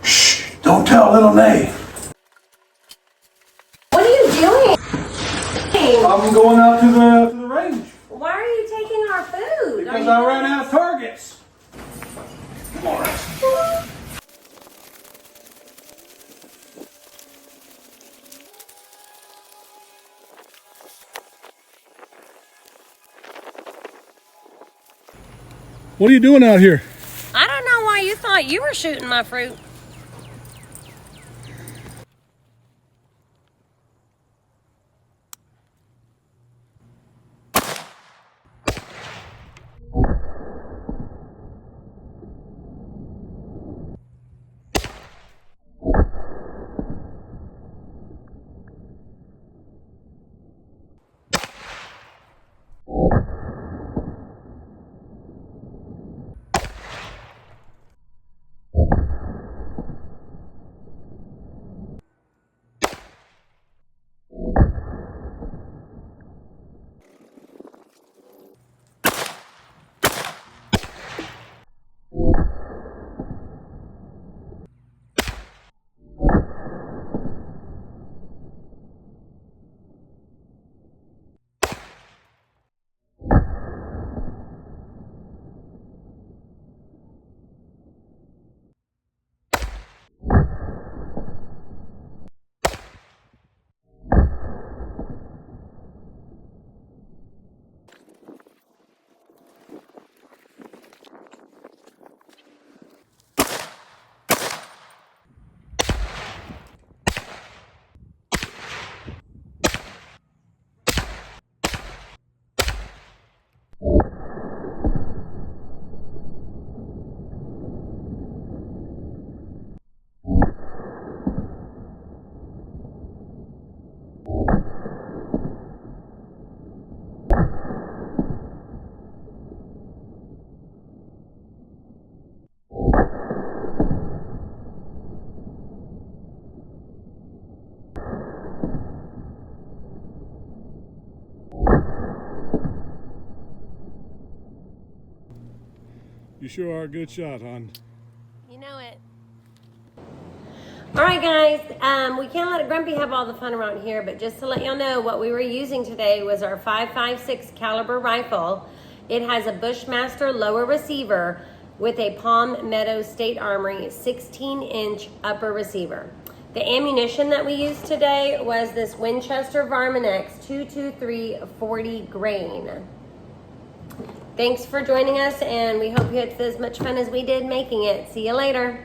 Shh, don't tell little Nay. What are you doing? I'm going out to the range. Why are you taking our food? Because I ran out of targets. Come on. What are you doing out here? I don't know why you thought you were shooting my fruit. You sure are a good shot, hon. You know it. All right, guys, we can't let Grumpy have all the fun around here, but just to let y'all know, what we were using today was our 5.56 caliber rifle. It has a Bushmaster lower receiver with a Palm Meadows State Armory 16-inch upper receiver. The ammunition that we used today was this Winchester Varmin X 223 40 grain. Thanks for joining us, and we hope you had as much fun as we did making it. See you later.